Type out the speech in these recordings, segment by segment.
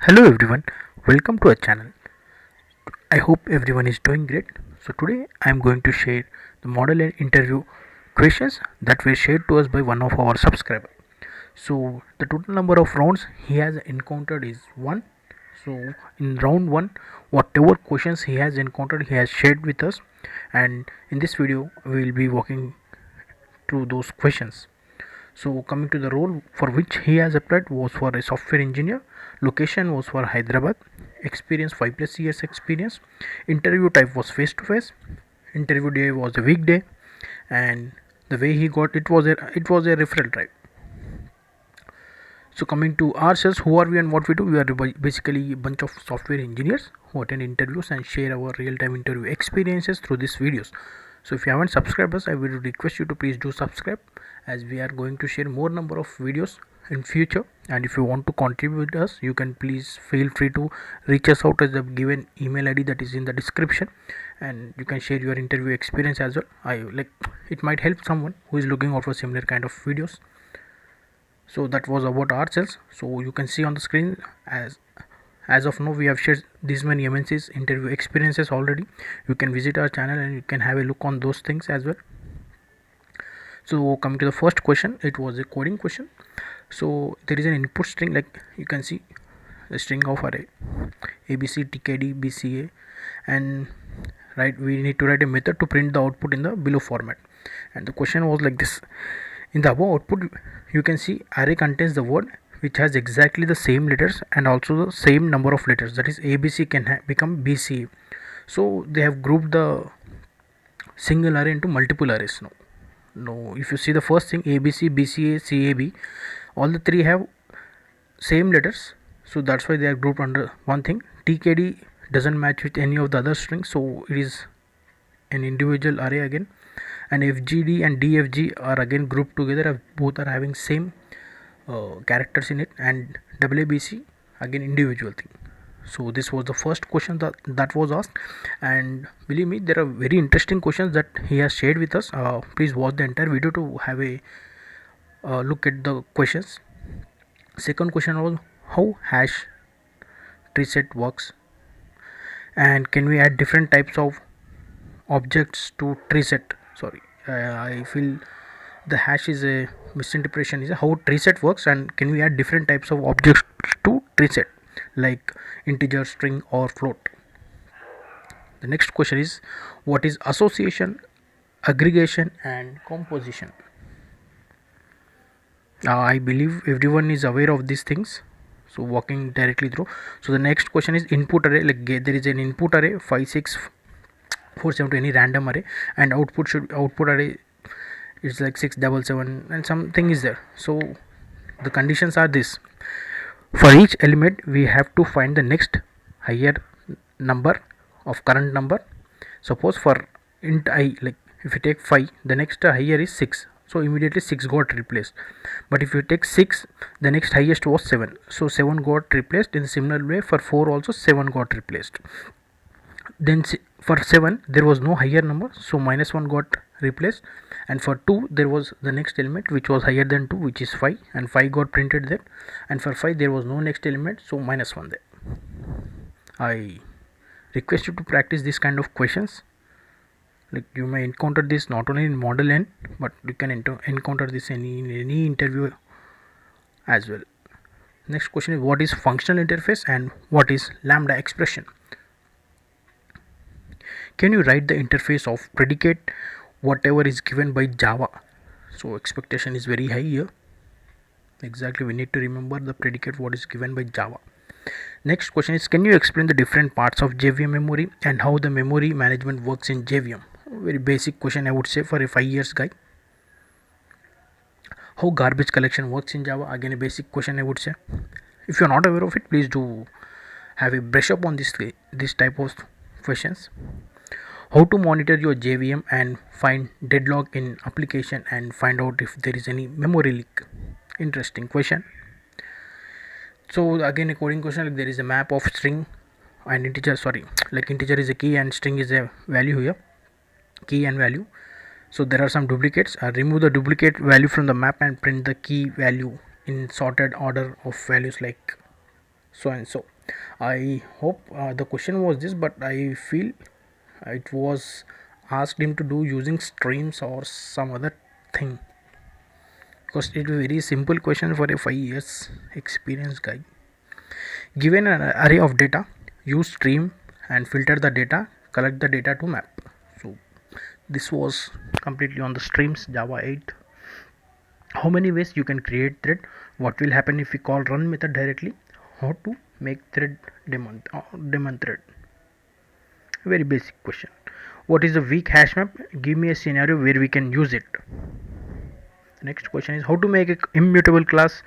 Hello everyone, welcome to our channel. I hope everyone is doing great. So today I am going to share the model and interview questions that were shared to us by one of our subscribers. So the total number of rounds he has encountered is 1. So in round 1, whatever questions he has encountered he has shared with us, and in this video we will be walking through those questions. So coming to the role for which he has applied was for a software engineer. Location was for Hyderabad. Experience 5+ years experience. Interview type was face to face. Interview day was a weekday, and the way he got it was a referral drive. So coming to ourselves, who are we and what we do? We are basically a bunch of software engineers who attend interviews and share our real-time interview experiences through these videos. So if you haven't subscribed us, I will request you to please do subscribe, as we are going to share more number of videos in future. And if you want to contribute us, you can please feel free to reach us out as the given email ID that is in the description, and you can share your interview experience as well. It might help someone who is looking out for similar kind of videos. So that was about ourselves. So you can see on the screen, as of now we have shared these many MNCs interview experiences already. You can visit our channel and you can have a look on those things as well. So coming to the first question, it was a coding question. So there is an input string, like you can see a string of array abc tkd bca, and we need to write a method to print the output in the below format. And the question was like this: in the above output, you can see array contains the word which has exactly the same letters and also the same number of letters, that is abc can become bca. So they have grouped the single array into multiple arrays. No, if you see the first thing, abc bca cab, all the three have same letters, so that's why they are grouped under one thing. tkd doesn't match with any of the other strings, so it is an individual array again. And fgd and dfg are again grouped together, both are having same characters in it. And wabc again individual thing. So this was the first question that was asked, and believe me, there are very interesting questions that he has shared with us. Please watch the entire video to have a look at the questions. Second question was how hash tree set works, and can we add different types of objects to tree set. Sorry, I feel the hash is a misinterpretation. Is how tree set works, and can we add different types of objects to tree set, like integer, string, or float. The next question is what is association, aggregation, and composition. I believe everyone is aware of these things, so walking directly through. So the next question is input array, like there is an input array 5 6 4 7 to any random array, and output array is like 6 7 7 and something is there. So the conditions are this: for each element we have to find the next higher number of current number. Suppose for int I, like if you take 5, the next higher is 6, so immediately 6 got replaced. But if you take 6, the next highest was 7, so 7 got replaced. In a similar way for 4 also 7 got replaced. Then for 7 there was no higher number, so -1 got replaced. And for 2 there was the next element which was higher than 2, which is 5, and 5 got printed there. And for 5 there was no next element, so -1 there. I request you to practice this kind of questions. Like you may encounter this not only in model n, but you can encounter this in any interview as well. Next question is what is functional interface and what is lambda expression. Can you write the interface of predicate whatever is given by Java? So expectation is very high here. Exactly, we need to remember the predicate what is given by Java. Next question is can you explain the different parts of JVM memory and how the memory management works in JVM? Very basic question, I would say, for a 5 years guy. How garbage collection works in Java, again a basic question, I would say. If you are not aware of it, please do have a brush up on this type of questions. How to monitor your JVM and find deadlock in application and find out if there is any memory leak. Interesting question. So again a coding question, like there is a map of string and integer, like integer is a key and string is a value here, key and value. So there are some duplicates. Remove the duplicate value from the map and print the key value in sorted order of values, like so and so. I hope the question was this, but I feel it was asked him to do using streams or some other thing, because it is a very simple question for a 5 years experienced guy. Given an array of data, use stream and filter the data, collect the data to map. So this was completely on the streams Java 8. How many ways you can create thread, what will happen if we call run method directly, how to make thread daemon thread. Very basic question. What is the weak hash map? Give me a scenario where we can use it. The next question is how to make an immutable class.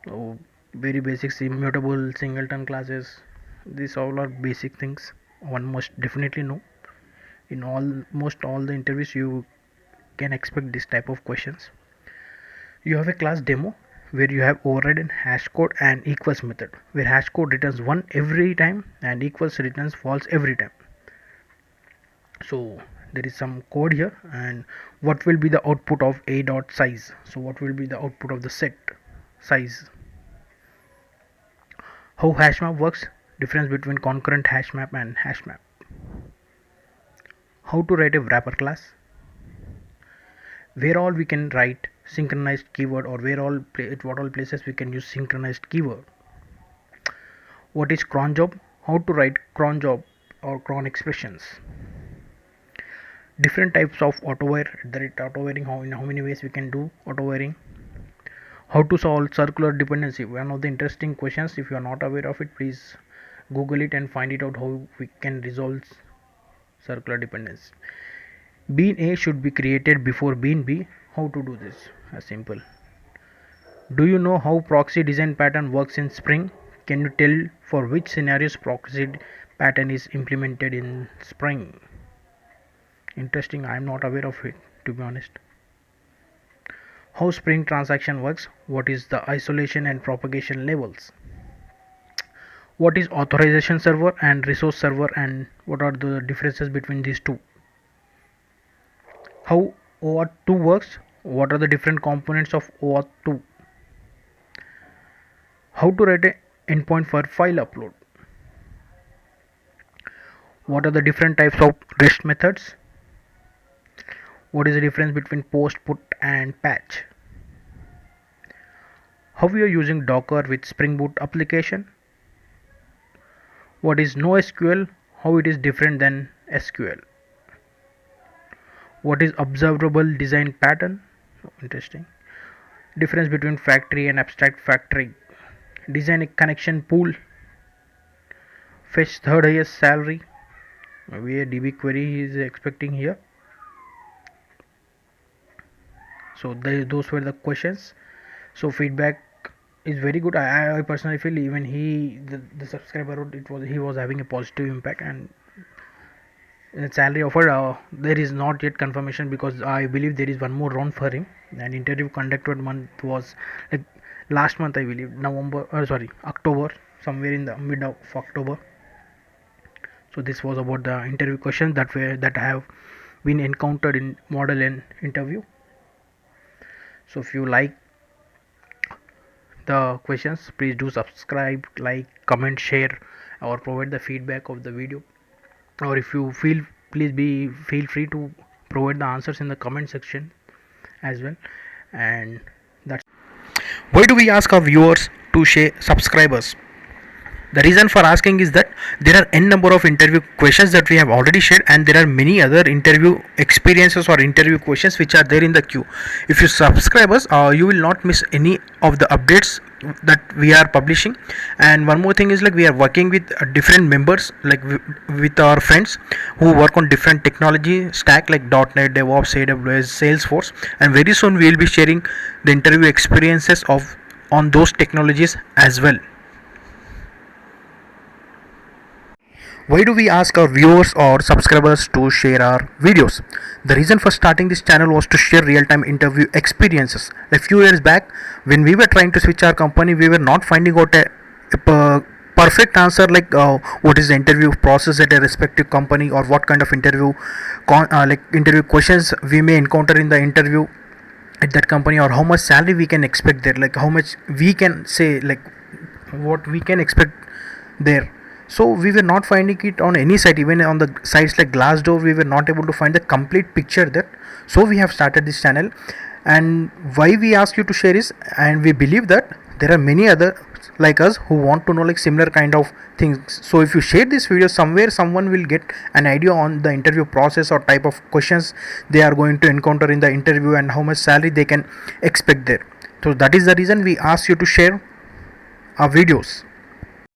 So very basic, immutable singleton classes. These all are basic things one must definitely know. In almost all the interviews you can expect this type of questions. You have a class demo where you have overridden hash code and equals method, where hash code returns 1 every time and equals returns false every time. So there is some code here, and what will be the output of a dot size? So what will be the output of the set size? How HashMap works? Difference between concurrent HashMap and HashMap. How to write a wrapper class? Where all we can write synchronized keyword, or at what all places we can use synchronized keyword. What is cron job? How to write cron job or cron expressions. Different types of auto-wire, in how many ways we can do auto-wiring. How to solve circular dependency, one of the interesting questions. If you are not aware of it, please Google it and find it out how we can resolve circular dependency. Bean A should be created before bean B. How to do this? Simple. Do you know how proxy design pattern works in Spring? Can you tell for which scenarios proxy pattern is implemented in Spring? Interesting. I am not aware of it, to be honest. How Spring transaction works? What is the isolation and propagation levels? What is authorization server and resource server, and what are the differences between these two? How OAuth 2 works? What are the different components of OAuth 2? How to write an endpoint for file upload? What are the different types of REST methods? What is the difference between post, put and patch? How we are using Docker with Spring Boot application? What is NoSQL? How it is different than SQL? What is observable design pattern? Interesting. Difference between factory and abstract factory. Design a connection pool. Fetch third highest salary. Maybe a DB query he is expecting here. So those were the questions. So feedback is very good. I personally feel even the subscriber, he was having a positive impact, and salary offered, there is not yet confirmation, because I believe there is one more round for him. An interview conducted month was like last month, I believe October, somewhere in the mid of October. So this was about the interview questions that have been encountered in model and interview. So if you like the questions, please do subscribe, like, comment, share, or provide the feedback of the video. Or if you feel free to provide the answers in the comment section as well. And that's why do we ask our viewers to share subscribers. The reason for asking is that there are n number of interview questions that we have already shared, and there are many other interview experiences or interview questions which are there in the queue. If you subscribe us, you will not miss any of the updates that we are publishing. And one more thing is, like, we are working with different members, like with our friends who work on different technology stack like .NET, DevOps, AWS, Salesforce, and very soon we will be sharing the interview experiences of on those technologies as well. Why do we ask our viewers or subscribers to share our videos? The reason for starting this channel was to share real-time interview experiences. A few years back, when we were trying to switch our company, we were not finding out a perfect answer, like what is the interview process at a respective company, or what kind of interview questions we may encounter in the interview at that company, or how much salary we can expect there, like how much we can say, like what we can expect there. So we were not finding it on any site, even on the sites like Glassdoor we were not able to find the complete picture there. So we have started this channel, and why we ask you to share is, and we believe that there are many other like us who want to know like similar kind of things. So if you share this video somewhere, someone will get an idea on the interview process or type of questions they are going to encounter in the interview and how much salary they can expect there. So that is the reason we ask you to share our videos.